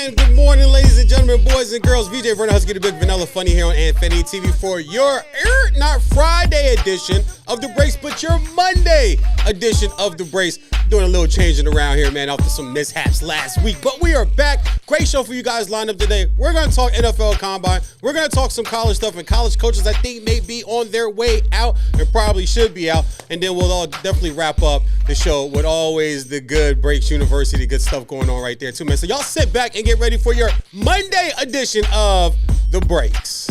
And good morning, ladies and gentlemen, boys and girls. VJ Verna Husky, the Big Vanilla Funny here on Infanity TV for your not Friday edition of The Brace, but your Monday edition of The Brace. Doing a little changing around here, man, after some mishaps last week. But we are back. Great show for you guys lined up today. We're going to talk NFL Combine. We're going to talk some college stuff, and college coaches I think may be on their way out and probably should be out. And then we'll all definitely wrap up the show with always the good Breaks University, good stuff going on right there too, man. So y'all sit back and get ready for your Monday edition of The Breaks.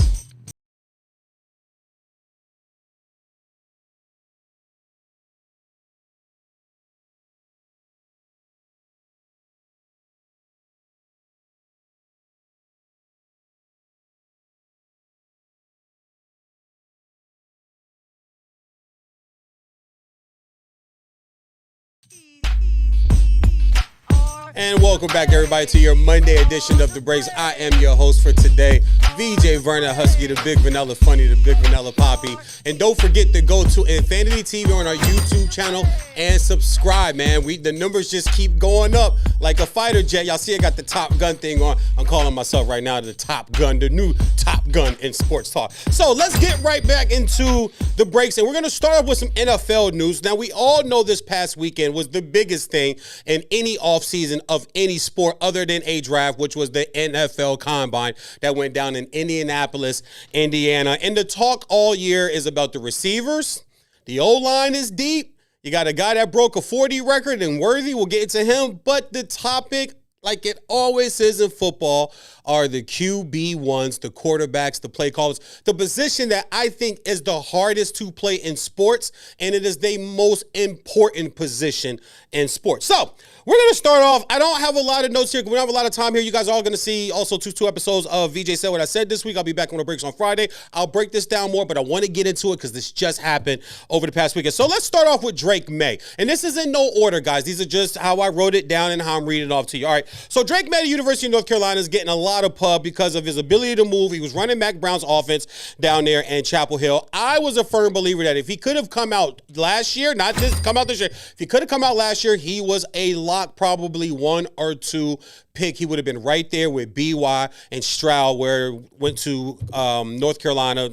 And welcome back, everybody, to your Monday edition of The Breaks. I am your host for today, VJ Verna Husky, the Big Vanilla Funny, the Big Vanilla Poppy. And don't forget to go to Infanity TV on our YouTube channel and subscribe, man. The numbers just keep going up like a fighter jet. Y'all see I got the Top Gun thing on. I'm calling myself right now the Top Gun, the new Top Gun in sports talk. So let's get right back into The Breaks. And we're going to start off with some NFL news. Now, we all know this past weekend was the biggest thing in any offseason of any sport other than a draft, which was the NFL Combine that went down in Indianapolis, Indiana. And the talk all year is about the receivers. The O-line is deep. You got a guy that broke a 40 record and Worthy. We'll get into him. But the topic, like it always is in football, are the QB1s, the quarterbacks, the play callers, the position that I think is the hardest to play in sports, and it is the most important position in sports. So we're going to start off. I don't have a lot of notes here. We don't have a lot of time here. You guys are all going to see also two episodes of VJ Said What I Said this week. I'll be back on The Breaks on Friday. I'll break this down more, but I want to get into it because this just happened over the past weekend. So let's start off with Drake May. And this is in no order, guys. These are just how I wrote it down and how I'm reading it off to you. All right. So Drake May at the University of North Carolina is getting a lot of pub because of his ability to move. He was running Mac Brown's offense down there in Chapel Hill. I was a firm believer that if he could have come out last year, not just come out this year, if he could have come out last year, he was a lock, probably 1 or 2 pick. He would have been right there with BY and Stroud, where went to North Carolina,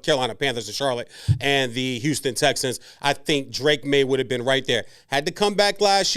Carolina Panthers and Charlotte, and the Houston Texans. I think Drake May would have been right there. Had to come back this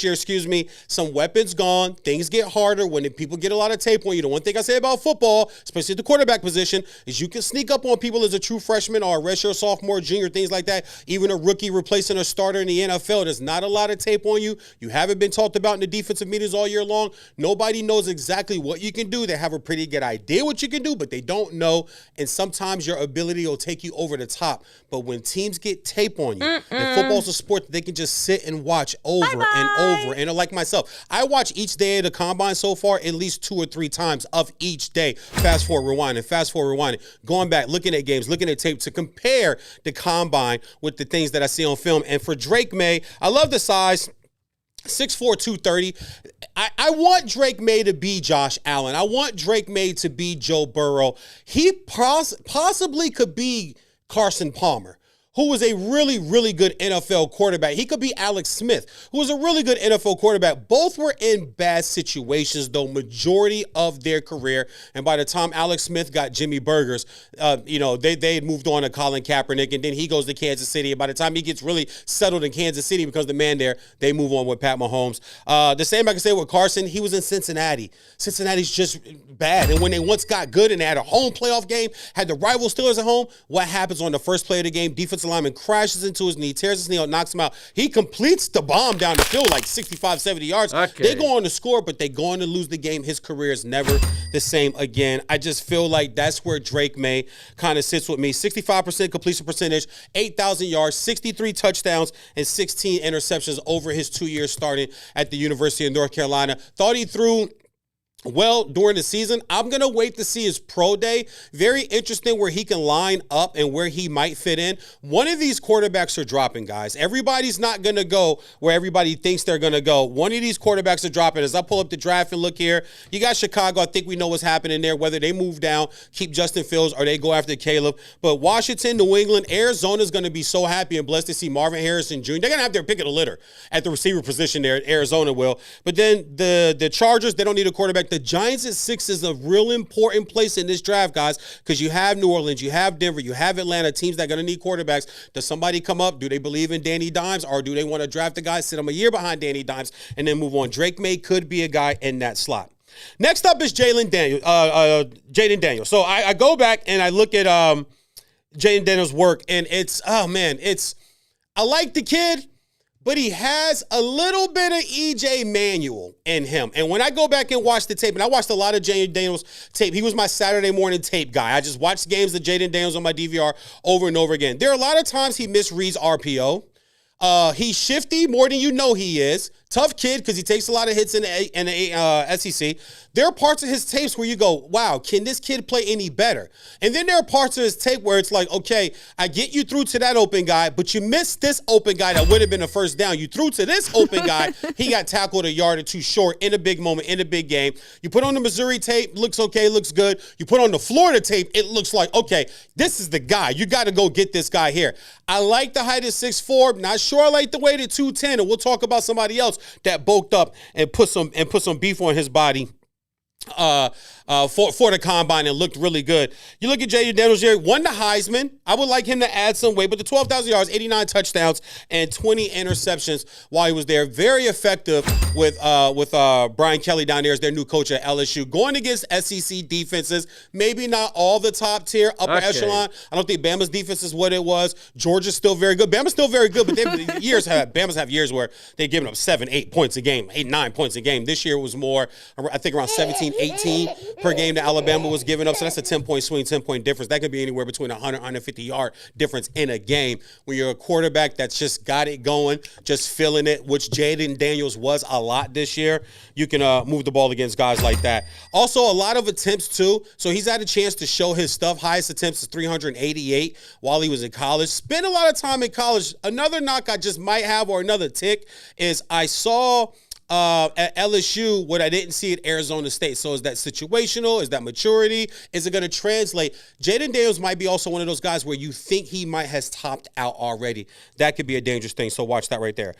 year, Some weapons gone. Things get harder when people get a lot of tape on you. The one thing I say about football, especially at the quarterback position, is you can sneak up on people as a true freshman or a redshirt sophomore, junior, things like that. Even a rookie replacing a starter in the NFL, there's not a lot of tape on you. You haven't been talked about in the defensive meetings all year long. Nobody knows exactly what you can do. They have a pretty good idea what you can do, but they don't know. And sometimes your ability will take you over the top. But when teams get tape on you, and football's a sport that they can just sit and watch over and over. And like myself, I watch each day of the Combine so far at least 2 or 3 times of each day. Fast forward, rewinding, going back, looking at games, looking at tape to compare the Combine with the things that I see on film. And for Drake May, I love the size. 6'4", 230. I want Drake May to be Josh Allen. I want Drake May to be Joe Burrow. He possibly could be Carson Palmer, who was a really, really good NFL quarterback. He could be Alex Smith, who was a really good NFL quarterback. Both were in bad situations, though, majority of their career. And by the time Alex Smith got Jimmy Burgers, they had moved on to Colin Kaepernick, and then he goes to Kansas City. And by the time he gets really settled in Kansas City because the man there, they move on with Pat Mahomes. The same I can say with Carson. He was in Cincinnati. Cincinnati's just bad. And when they once got good and they had a home playoff game, had the rival Steelers at home, what happens on the first play of the game? Defensive lineman crashes into his knee, tears his knee out, knocks him out. He completes the bomb down the field like 65, 70 yards. Okay. They go on to score, but they go on to lose the game. His career is never the same again. I just feel like that's where Drake May kind of sits with me. 65% completion percentage, 8,000 yards, 63 touchdowns, and 16 interceptions over his 2 years starting at the University of North Carolina. Thought he threw well during the season. I'm going to wait to see his pro day. Very interesting where he can line up and where he might fit in. One of these quarterbacks are dropping, guys. Everybody's not going to go where everybody thinks they're going to go. One of these quarterbacks are dropping. As I pull up the draft and look here, you got Chicago. I think we know what's happening there, whether they move down, keep Justin Fields, or they go after Caleb. But Washington, New England, Arizona's going to be so happy and blessed to see Marvin Harrison Jr. They're going to have their pick of the litter at the receiver position there. Arizona will. But then the Chargers, they don't need a quarterback. The Giants at 6 is a real important place in this draft, guys, because you have New Orleans, you have Denver, you have Atlanta, teams that are going to need quarterbacks. Does somebody come up? Do they believe in Danny Dimes, or do they want to draft a guy, sit him a year behind Danny Dimes, and then move on? Drake May could be a guy in that slot. Next up is Jaden Daniels. So I go back and I look at Jaden Daniels' work, and I like the kid, but he has a little bit of E.J. Manuel in him. And when I go back and watch the tape, and I watched a lot of Jaden Daniels tape, he was my Saturday morning tape guy. I just watched games of Jaden Daniels on my DVR over and over again. There are a lot of times he misreads RPO. He's shifty more than you know he is. Tough kid because he takes a lot of hits in the SEC. There are parts of his tapes where you go, wow, can this kid play any better? And then there are parts of his tape where it's like, okay, I get you through to that open guy, but you missed this open guy that would have been a first down. You threw to this open guy. He got tackled a yard or two short in a big moment, in a big game. You put on the Missouri tape, looks okay, looks good. You put on the Florida tape, it looks like, okay, this is the guy. You got to go get this guy here. I like the height of 6'4". Not sure I like the weight of 210, and we'll talk about somebody else that bulked up and put some beef on his body for the combine and looked really good. You look at Jaden Daniels here, won the Heisman. I would like him to add some weight, but the 12,000 yards, 89 touchdowns, and 20 interceptions while he was there. Very effective with Brian Kelly down there as their new coach at LSU. Going against SEC defenses, maybe not all the top tier, upper echelon. I don't think Bama's defense is what it was. Georgia's still very good. Bama's still very good, but Bama's have years where they've given up 7, 8 points a game, 8, 9 points a game. This year was more, I think, around 17, 18 per game that Alabama was giving up. So that's a 10-point swing, 10-point difference. That could be anywhere between 100, 150-yard difference in a game. When you're a quarterback that's just got it going, just feeling it, which Jaden Daniels was a lot this year, you can move the ball against guys like that. Also, a lot of attempts, too. So he's had a chance to show his stuff. Highest attempts is 388 while he was in college. Spent a lot of time in college. Another knock I just might have, or another tick, is I saw at LSU what I didn't see at Arizona State. So is that situational? Is that maturity? Is it going to translate? Jaden Daniels might be also one of those guys where you think he might has topped out already. That could be a dangerous thing, so watch that right there.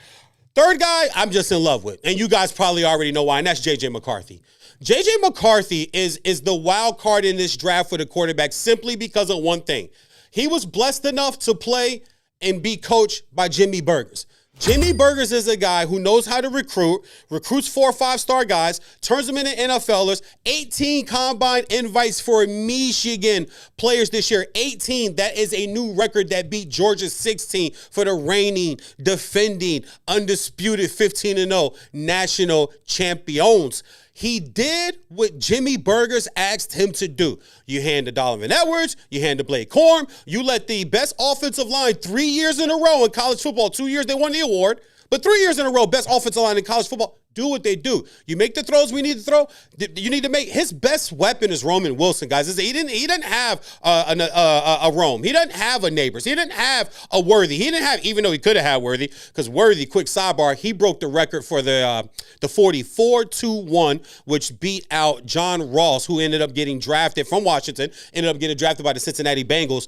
Third guy I'm just in love with, and you guys probably already know why, and that's J.J. McCarthy. J.J. McCarthy is the wild card in this draft for the quarterback simply because of one thing. He was blessed enough to play and be coached by Jimmy Burgers. Jimmy Burgers is a guy who knows how to recruits 4 or 5-star guys, turns them into NFLers, 18 combine invites for Michigan players this year. 18, that is a new record that beat Georgia's 16 for the reigning, defending, undisputed 15-0 national champions. He did what Jimmy Burgers asked him to do. You hand to Donovan Edwards, you hand to Blake Corum, you let the best offensive line 3 years in a row in college football, 2 years they won the award, but 3 years in a row, best offensive line in college football, do what they do. You make the throws we need to throw. You need to make. His best weapon is Roman Wilson, guys. He didn't have a Rome. He doesn't have a Neighbors. He didn't have a Worthy. He didn't have, even though he could have had Worthy, because Worthy, quick sidebar, he broke the record for the 44-1, which beat out John Ross, who ended up getting drafted from Washington, ended up getting drafted by the Cincinnati Bengals.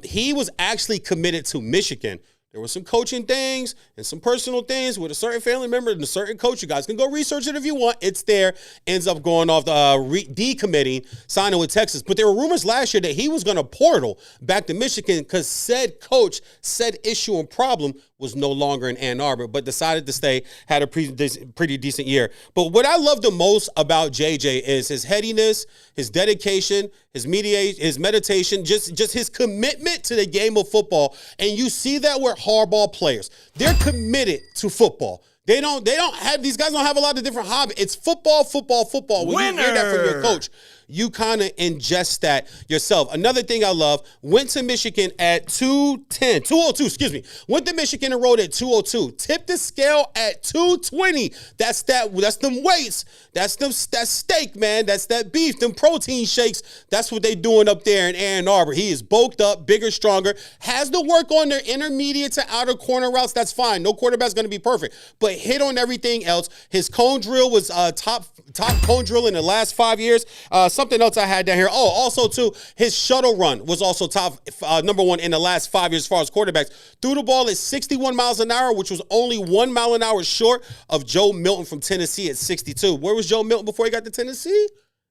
He was actually committed to Michigan. There were some coaching things and some personal things with a certain family member and a certain coach. You guys can go research it if you want. It's there. Ends up going off the decommitting, signing with Texas. But there were rumors last year that he was going to portal back to Michigan because said coach, said issue and problem was no longer in Ann Arbor, but decided to stay, had a pretty decent year. But what I love the most about JJ is his headiness, his dedication, his meditation, just his commitment to the game of football. And you see that with hardball players. They're committed to football. They don't have, these guys don't have a lot of different hobbies. It's football. When you hear that from your coach, you kind of ingest that yourself. Another thing I love, went to Michigan at 202, went to Michigan and rode at 202. Tipped the scale at 220. That's them weights. That's steak, man. That's that beef, them protein shakes. That's what they doing up there in Ann Arbor. He is bulked up, bigger, stronger, has to work on their intermediate to outer corner routes. That's fine. No quarterback's going to be perfect, but hit on everything else. His cone drill was top cone drill in the last 5 years. Something else I had down here. Oh, also too, his shuttle run was also top number one in the last 5 years as far as quarterbacks. Threw the ball at 61 miles an hour, which was only 1 mile an hour short of Joe Milton from Tennessee at 62. Where was Joe Milton before he got to Tennessee?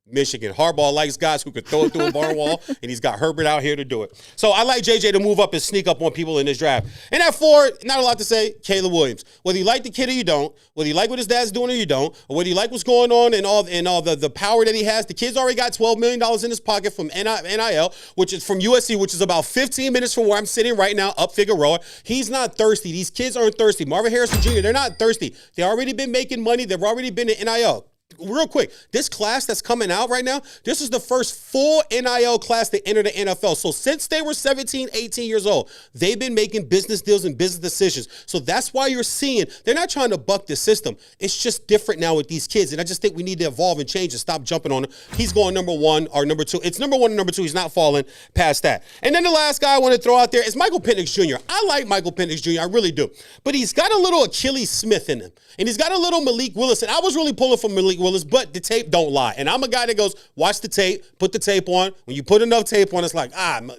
Michigan. Harbaugh likes guys who could throw it through a barn wall, and he's got Herbert out here to do it. So I like JJ to move up and sneak up on people in this draft. And at 4, not a lot to say, Caleb Williams. Whether you like the kid or you don't, whether you like what his dad's doing or you don't, or whether you like what's going on and all the power that he has, the kid's already got $12 million in his pocket from NIL, which is from USC, which is about 15 minutes from where I'm sitting right now, up Figueroa. He's not thirsty. These kids aren't thirsty. Marvin Harrison Jr., they're not thirsty. They've already been making money. They've already been in NIL. Real quick, this class that's coming out right now, this is the first full NIL class to enter the NFL. So since they were 17, 18 years old, they've been making business deals and business decisions. So that's why you're seeing, they're not trying to buck the system. It's just different now with these kids. And I just think we need to evolve and change and stop jumping on him. He's going number 1 or number 2. It's number 1 and number 2. He's not falling past that. And then the last guy I want to throw out there is Michael Penix Jr. I like Michael Penix Jr. I really do. But he's got a little Achilles Smith in him. And he's got a little Malik Willis. And I was really pulling for Malik Willis, but the tape don't lie. And I'm a guy that goes, watch the tape, put the tape on. When you put enough tape on, it's like,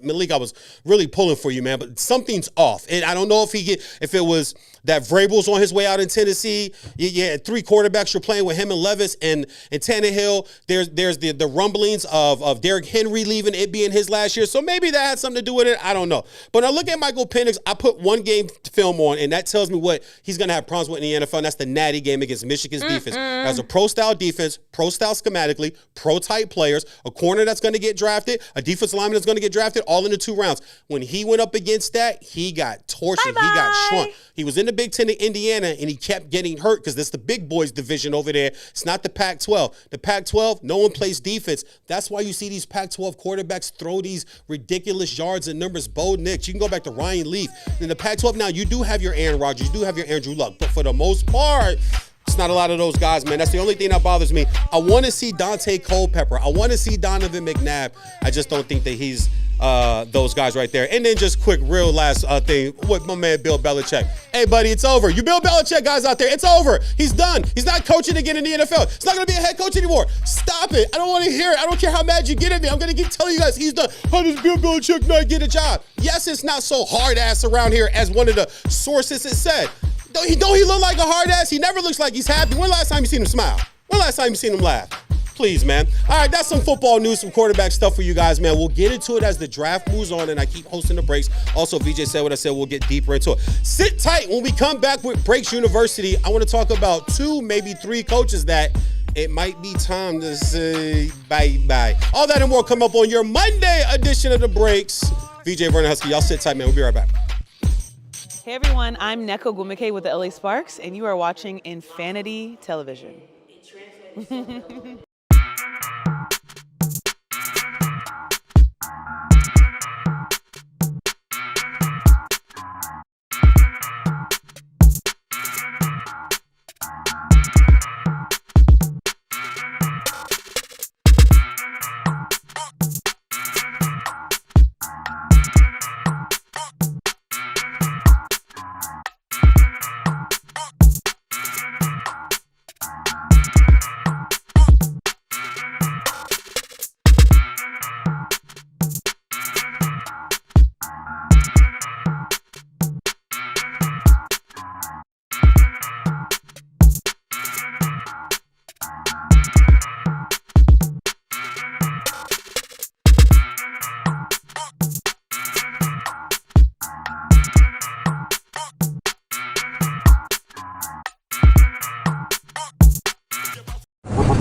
Malik, I was really pulling for you, man. But something's off. And I don't know if it was that Vrabel's on his way out in Tennessee. Yeah, 3 quarterbacks you're playing with him and Levis and Tannehill. There's the rumblings of Derrick Henry leaving, it being his last year. So maybe that had something to do with it. I don't know. But when I look at Michael Penix, I put 1 game film on, and that tells me what he's going to have problems with in the NFL, and that's the natty game against Michigan's defense. That's a pro-style defense, pro-style schematically, pro-type players, a corner that's going to get drafted, a defensive lineman that's going to get drafted, all in the 2 rounds. When he went up against that, he got tortured. Bye-bye. He got shrunk. He was in the Big Ten in Indiana, and he kept getting hurt because this is the big boys division over there. It's not the Pac-12. The Pac-12, no one plays defense. That's why you see these Pac-12 quarterbacks throw these ridiculous yards and numbers. Bo Nix, you can go back to Ryan Leaf. In the Pac-12 now, you do have your Aaron Rodgers, you do have your Andrew Luck, but for the most part, it's not a lot of those guys, man. That's the only thing that bothers me. I want to see Dante Culpepper. I want to see Donovan McNabb. I just don't think that he's those guys right there. And then just quick, real last thing with my man Bill Belichick. Hey, buddy, it's over. You Bill Belichick guys out there, it's over. He's done. He's not coaching again in the NFL. He's not going to be a head coach anymore. Stop it. I don't want to hear it. I don't care how mad you get at me. I'm going to keep telling you guys he's done. How does Bill Belichick not get a job? Yes, it's not so hard ass around here as one of the sources has said. Don't he look like a hard ass? He never looks like he's happy. When last time you seen him smile? When last time you seen him laugh? Please, man. All right, that's some football news, some quarterback stuff for you guys, man. We'll get into it as the draft moves on, and I keep hosting the breaks. Also, VJ said what I said. We'll get deeper into it. Sit tight. When we come back with Breaks University, I want to talk about 2, maybe 3 coaches that it might be time to say bye-bye. All that and more come up on your Monday edition of The Breaks. VJ Vernon Husky, y'all sit tight, man. We'll be right back. Hey everyone, I'm Neko Gumike with the LA Sparks, and you are watching Infanity Television.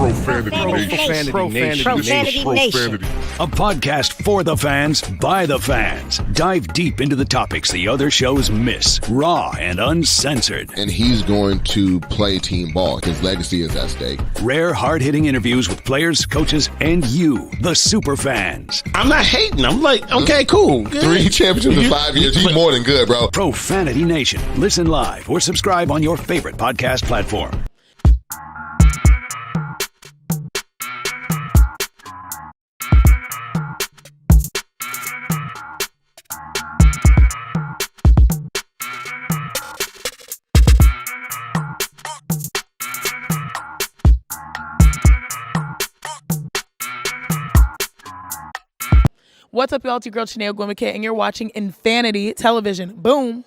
Profanity Nation. Profanity Nation. A podcast for the fans, by the fans. Dive deep into the topics the other shows miss. Raw and uncensored. And he's going to play team ball. His legacy is at stake. Rare, hard-hitting interviews with players, coaches, and you, the super fans. I'm not hating. I'm like, okay, cool. Good. 3 championships in 5 years. He's more than good, bro. Profanity Nation. Listen live or subscribe on your favorite podcast platform. What's up, y'all? It's your girl, Chanel Gwimike, and you're watching Infanity Television. Boom.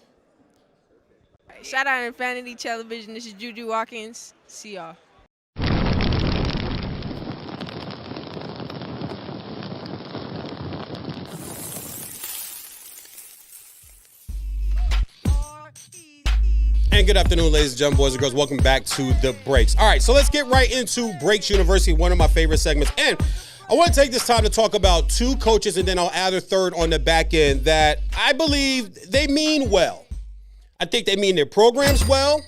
Shout out Infanity Television. This is Juju Watkins. See y'all. And good afternoon, ladies and gentlemen, boys and girls. Welcome back to The Breaks. All right, so let's get right into Breaks University, one of my favorite segments. And I want to take this time to talk about 2 coaches, and then I'll add a third on the back end that I believe they mean well. I think they mean their programs well.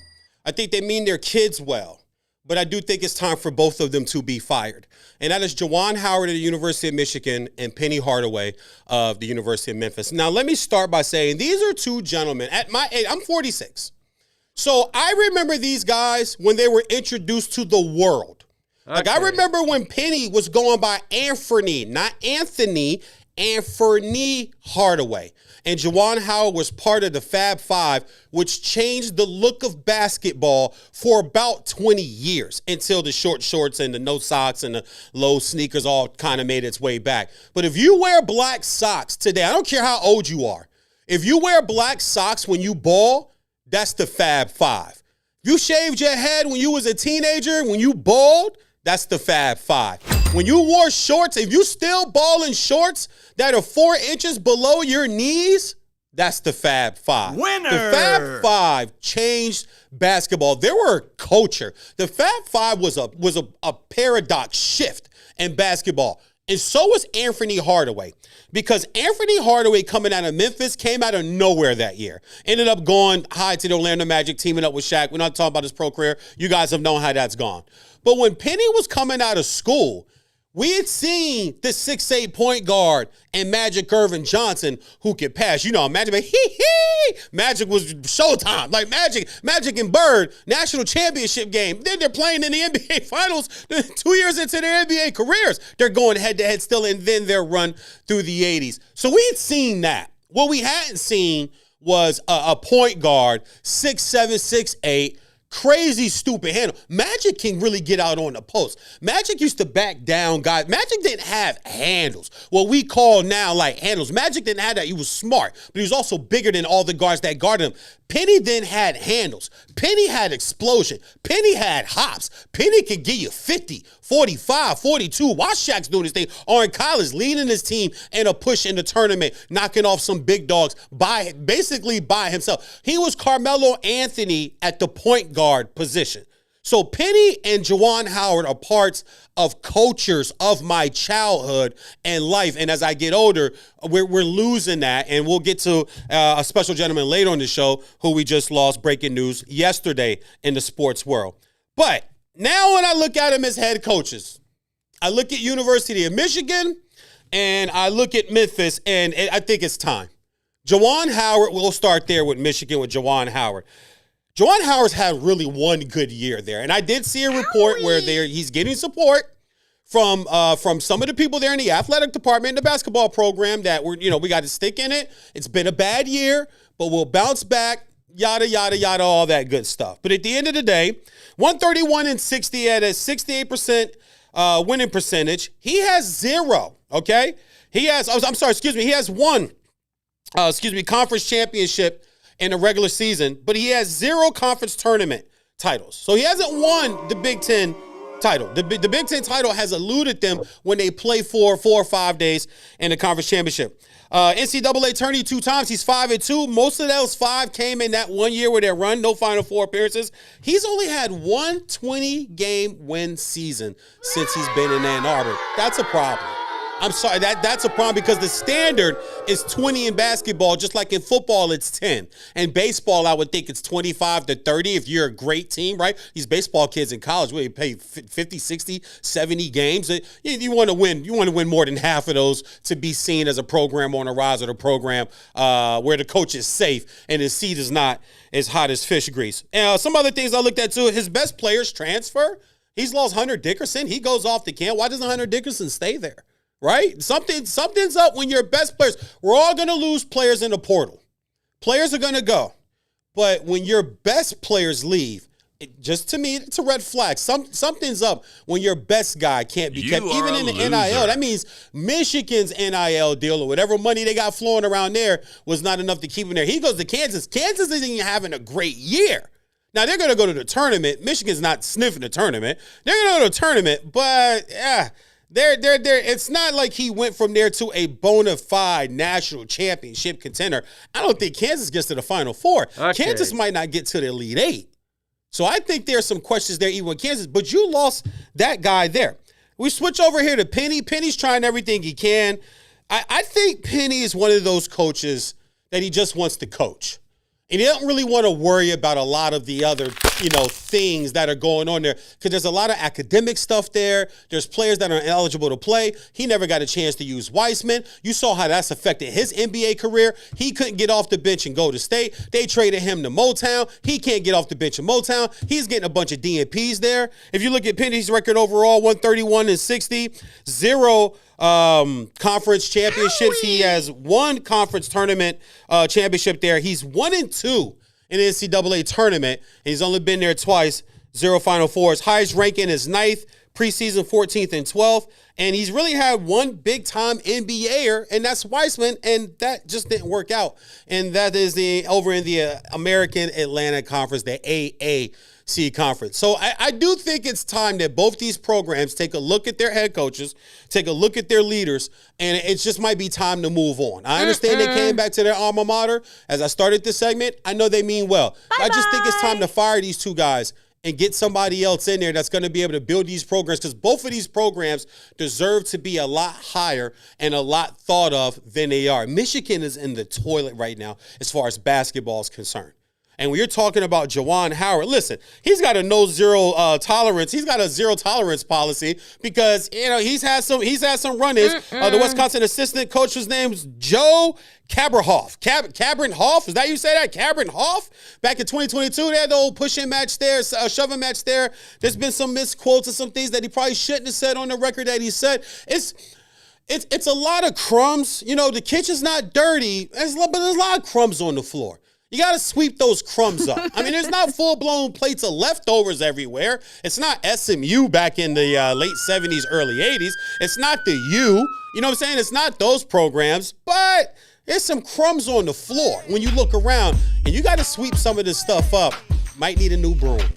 I think they mean their kids well. But I do think it's time for both of them to be fired. And that is Juwan Howard of the University of Michigan and Penny Hardaway of the University of Memphis. Now, let me start by saying these are 2 gentlemen. At my age, I'm 46. So I remember these guys when they were introduced to the world. Like, I remember when Penny was going by Infanity, not Anthony, Infanity Hardaway. And Juwan Howard was part of the Fab Five, which changed the look of basketball for about 20 years until the short shorts and the no socks and the low sneakers all kind of made its way back. But if you wear black socks today, I don't care how old you are, if you wear black socks when you ball, that's the Fab Five. You shaved your head when you was a teenager, when you bald, that's the Fab Five. When you wore shorts, if you still ball in shorts that are 4 inches below your knees, that's the Fab Five. Winner! The Fab Five changed basketball. They were a culture. The Fab Five was a paradox shift in basketball. And so was Anthony Hardaway, because Anthony Hardaway, coming out of Memphis, came out of nowhere that year. Ended up going high to the Orlando Magic, teaming up with Shaq. We're not talking about his pro career. You guys have known how that's gone. But when Penny was coming out of school, we had seen the 6'8" point guard and Magic Irvin Johnson who could pass. You know, Magic, Magic was showtime. Like Magic and Bird, national championship game. Then they're playing in the NBA Finals 2 years into their NBA careers. They're going head-to-head still, and then their run through the 80s. So we had seen that. What we hadn't seen was a point guard, 6'7", 6'8", crazy, stupid handle. Magic can really get out on the post. Magic used to back down guys. Magic didn't have handles, what we call now like handles. Magic didn't have that. He was smart, but he was also bigger than all the guards that guarded him. Penny then had handles. Penny had explosion. Penny had hops. Penny could give you 50, 45, 42. Watch Shaq's doing his thing. Or in college, leading his team in a push in the tournament, knocking off some big dogs basically by himself. He was Carmelo Anthony at the point guard position. So Penny and Juwan Howard are parts of cultures of my childhood and life. And as I get older, we're losing that. And we'll get to a special gentleman later on the show who we just lost, breaking news yesterday in the sports world. But now when I look at them as head coaches, I look at University of Michigan and I look at Memphis, and I think it's time. Juwan Howard, we'll start there with Michigan with Juwan Howard. Juwan Howard's had really one good year there. And I did see a report where he's getting support from some of the people there in the athletic department, in the basketball program, that we got to stick in it. It's been a bad year, but we'll bounce back, yada, yada, yada, all that good stuff. But at the end of the day, 131-60 at a 68% winning percentage. He has 0, okay? He has one, conference championship in the regular season, but he has 0 conference tournament titles. So he hasn't won the Big Ten title. The Big Ten title has eluded them when they play for 4 or 5 days in the conference championship. NCAA tourney 2 times. He's 5-2. Most of those 5 came in that 1 year with their run. No Final Four appearances. He's only had one 20-game win season since he's been in Ann Arbor. That's a problem. I'm sorry, that's a problem because the standard is 20 in basketball, just like in football it's 10. And baseball, I would think it's 25 to 30 if you're a great team, right? These baseball kids in college, where you play 50, 60, 70 games. You want to win. You want to win more than half of those to be seen as a program on a rise, or the program where the coach is safe and his seat is not as hot as fish grease. Some other things I looked at too, his best players transfer. He's lost Hunter Dickerson. He goes off the camp. Why doesn't Hunter Dickerson stay there? Right? Something's up when your best players. We're all going to lose players in the portal. Players are going to go. But when your best players leave, just to me, it's a red flag. Something's up when your best guy can't be kept. Even in the NIL, that means Michigan's NIL deal or whatever money they got flowing around there was not enough to keep him there. He goes to Kansas. Kansas isn't even having a great year. Now, they're going to go to the tournament. Michigan's not sniffing the tournament. They're going to go to the tournament, but yeah. It's not like he went from there to a bona fide national championship contender. I don't think Kansas gets to the Final Four. Okay. Kansas might not get to the Elite Eight. So I think there's some questions there even with Kansas, but you lost that guy there. We switch over here to Penny. Penny's trying everything he can. I think Penny is one of those coaches that he just wants to coach. And he doesn't really want to worry about a lot of the other, things that are going on there. Because there's a lot of academic stuff there. There's players that are eligible to play. He never got a chance to use Weissman. You saw how that's affected his NBA career. He couldn't get off the bench and go to state. They traded him to Motown. He can't get off the bench in Motown. He's getting a bunch of DNPs there. If you look at Penny's record overall, 131-60, 0 conference championships. He has 1 conference tournament championship there. He's 1-2 in the NCAA tournament. He's only been there twice, 0 Final Fours. Highest ranking is 9th, preseason 14th and 12th. And he's really had one big-time NBAer, and that's Weissman, and that just didn't work out. And that is over in the American Atlantic Conference, the AAC Conference. So I do think it's time that both these programs take a look at their head coaches, take a look at their leaders, and it just might be time to move on. I understand they came back to their alma mater. As I started this segment, I know they mean well. I just think it's time to fire these 2 guys and get somebody else in there that's going to be able to build these programs, because both of these programs deserve to be a lot higher and a lot thought of than they are. Michigan is in the toilet right now as far as basketball is concerned. And when you're talking about Juwan Howard, listen, he's got a zero tolerance. He's got a zero tolerance policy because he's had some run-ins. The Wisconsin assistant coach, his name's Joe Cabrenhoff. Cabrenhoff, is that how you say that? Cabrenhoff? Back in 2022, they had the old push-in match there, shoving match there. There's been some misquotes and some things that he probably shouldn't have said on the record that he said. It's a lot of crumbs. The kitchen's not dirty, but there's a lot of crumbs on the floor. You got to sweep those crumbs up. I mean, there's not full-blown plates of leftovers everywhere. It's not SMU back in the late 70s, early 80s. It's not the U. You know what I'm saying? It's not those programs. But there's some crumbs on the floor when you look around. And you got to sweep some of this stuff up. Might need a new broom.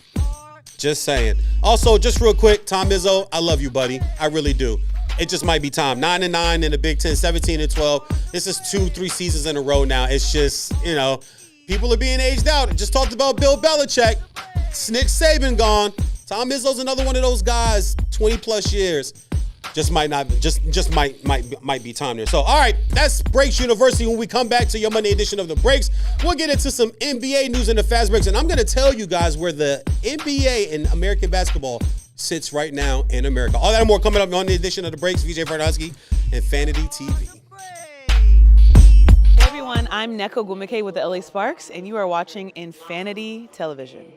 Just saying. Also, just real quick, Tom Izzo, I love you, buddy. I really do. It just might be time. 9-9 in the Big Ten, 17-12. This is 2-3 seasons in a row now. It's just, people are being aged out. I just talked about Bill Belichick. Nick Saban gone. Tom Izzo's another one of those guys, 20 plus years. Just might be time there. So, all right, that's Breaks University. When we come back to your Monday edition of The Breaks, we'll get into some NBA news in the fast breaks. And I'm going to tell you guys where the NBA and American basketball sits right now in America. All that and more coming up on the edition of The Breaks. VJ Verna-Husky, Infanity TV. Hey everyone, I'm Neko Gumike with the LA Sparks, and you are watching Infanity Television.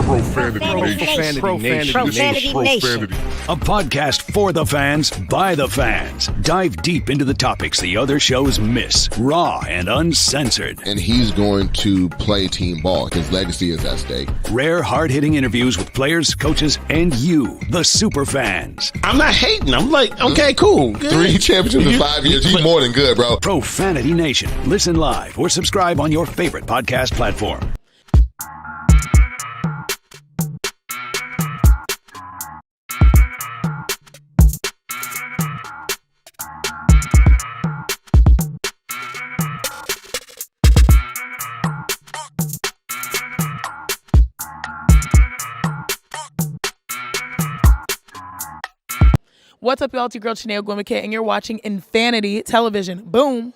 Profanity Nation. A podcast for the fans, by the fans. Dive deep into the topics the other shows miss. Raw and uncensored. And he's going to play team ball. His legacy is at stake. Rare, hard-hitting interviews with players, coaches, and you, the super fans. I'm not hating. I'm like, okay, cool. Good. 3 championships in 5 years. You more than good, bro. Profanity Nation. Listen live or subscribe on your favorite podcast platform. What's up, y'all? It's your girl, Chanel Gwimike, and you're watching Infanity Television. Boom.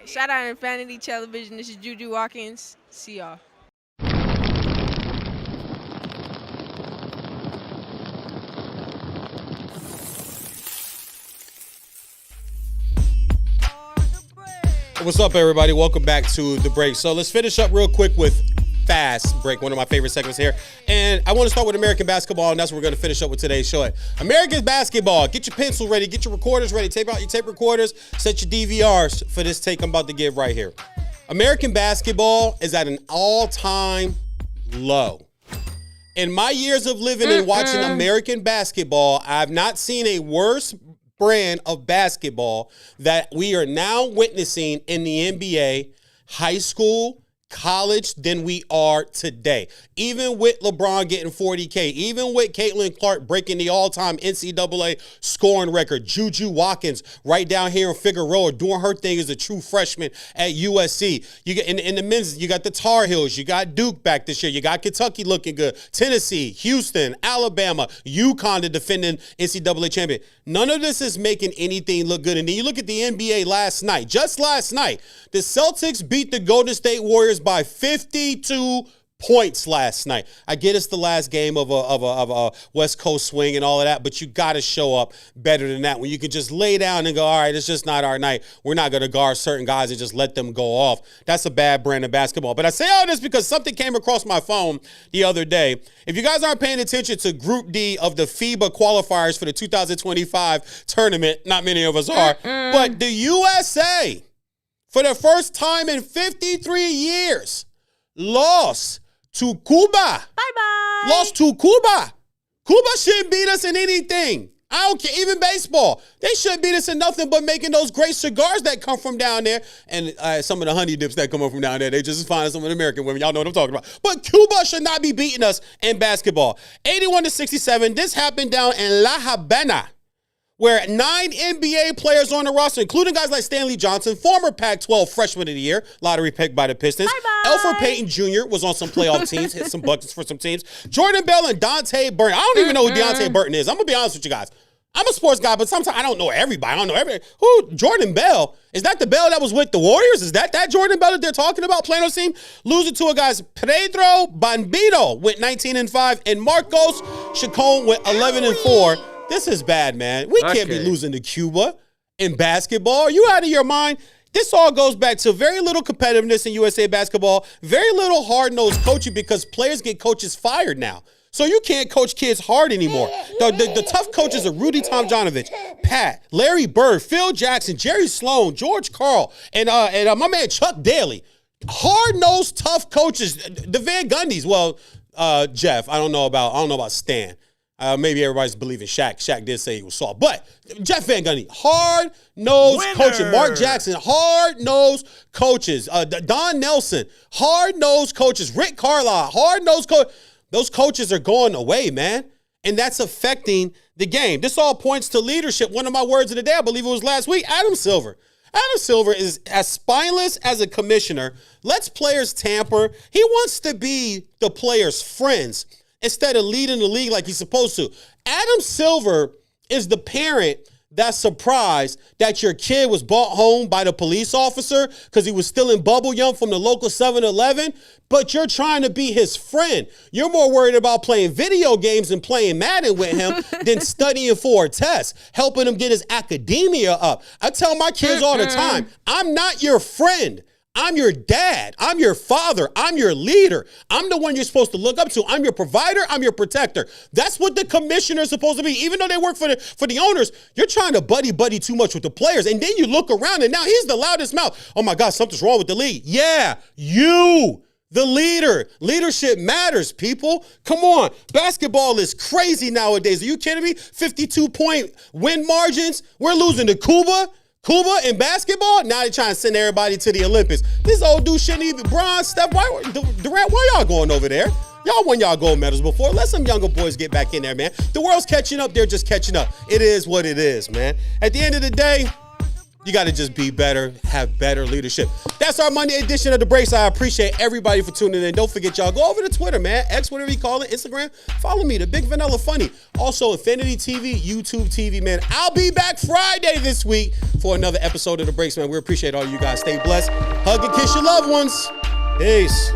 Shout out Infanity Television. This is Juju Watkins. See y'all. What's up, everybody? Welcome back to The Break. So let's finish up real quick with Fast Break, one of my favorite segments here. And I want to start with American basketball, and that's what we're going to finish up with today's show. American basketball. Get your pencil ready. Get your recorders ready. Tape out your tape recorders. Set your DVRs for this take I'm about to give right here. American basketball is at an all-time low. In my years of living and watching American basketball, I've not seen a worse brand of basketball that we are now witnessing in the NBA, high school, college than we are today. Even with LeBron getting 40K, even with Caitlin Clark breaking the all-time NCAA scoring record, Juju Watkins right down here in Figueroa doing her thing as a true freshman at USC. You get in the men's, you got the Tar Heels, you got Duke back this year, you got Kentucky looking good, Tennessee, Houston, Alabama, UConn, the defending NCAA champion. None of this is making anything look good. And then you look at the NBA last night, just last night, the Celtics beat the Golden State Warriors by 52 points last night. I get it's the last game of a West Coast swing and all of that, but you got to show up better than that when you can just lay down and go, all right, it's just not our night. We're not going to guard certain guys and just let them go off. That's a bad brand of basketball. But I say all this because something came across my phone the other day. If you guys aren't paying attention to Group D of the FIBA qualifiers for the 2025 tournament, not many of us are, but the USA, for the first time in 53 years, lost to Cuba. Bye-bye. Lost to Cuba. Cuba shouldn't beat us in anything. I don't care, even baseball. They shouldn't beat us in nothing but making those great cigars that come from down there. And some of the honey dips that come up from down there, they just as fine as some of the American women. Y'all know what I'm talking about. But Cuba should not be beating us in basketball. 81-67. This happened down in La Habana, where 9 NBA players on the roster, including guys like Stanley Johnson, former Pac-12 Freshman of the Year, lottery pick by the Pistons. Bye-bye. Elfrid Payton Jr. was on some playoff teams, hit some buckets for some teams. Jordan Bell and Dante Burton. I don't even know who Dante Burton is. I'm going to be honest with you guys. I'm a sports guy, but sometimes I don't know everybody. I don't know everybody. Who? Jordan Bell? Is that the Bell that was with the Warriors? Is that Jordan Bell that they're talking about playing on team? Losing to a guys, Pedro Bambino went 19-5, and Marcos Chacon went 11-4. This is bad, man. We can't be losing to Cuba in basketball. Are you out of your mind? This all goes back to very little competitiveness in USA basketball, very little hard-nosed coaching because players get coaches fired now. So you can't coach kids hard anymore. The tough coaches are Rudy Tomjanovich, Pat, Larry Bird, Phil Jackson, Jerry Sloan, George Karl, and my man Chuck Daly. Hard-nosed, tough coaches. The Van Gundys. Well, Jeff, I don't know about Stan. Maybe everybody's believing Shaq. Shaq did say he was soft. But Jeff Van Gundy, hard-nosed coaching. Mark Jackson, hard-nosed coaches. Don Nelson, hard-nosed coaches. Rick Carlisle, hard-nosed coach. Those coaches are going away, man. And that's affecting the game. This all points to leadership. One of my words of the day, I believe it was last week, Adam Silver. Adam Silver is as spineless as a commissioner. Lets players tamper. He wants to be the players' friends instead of leading the league like he's supposed to. Adam Silver is the parent that's surprised that your kid was brought home by the police officer because he was stealing bubble gum from the local 7-Eleven, but you're trying to be his friend. You're more worried about playing video games and playing Madden with him than studying for a test, helping him get his academia up. I tell my kids all the time, I'm not your friend. I'm your dad. I'm your father. I'm your leader. I'm the one you're supposed to look up to. I'm your provider. I'm your protector. That's what the commissioner is supposed to be. Even though they work for the owners, you're trying to buddy too much with the players. And then you look around and now he's the loudest mouth. Oh my God, something's wrong with the league. Yeah, you. The leader. Leadership matters, people. Come on. Basketball is crazy nowadays. Are you kidding me? 52-point win margins. We're losing to Cuba in basketball. Now they're trying to send everybody to the Olympics. This old dude shouldn't even. Bron, Steph, Durant, why y'all going over there? Y'all won y'all gold medals before. Let some younger boys get back in there, man. The world's catching up. They're just catching up. It is what it is, man. At the end of the day, you got to just be better, have better leadership. That's our Monday edition of The Breaks. I appreciate everybody for tuning in. Don't forget, y'all, go over to Twitter, man. X, whatever you call it, Instagram. Follow me, The Big Vanilla Funny. Also, Infinity TV, YouTube TV, man. I'll be back Friday this week for another episode of The Breaks, man. We appreciate all you guys. Stay blessed. Hug and kiss your loved ones. Peace.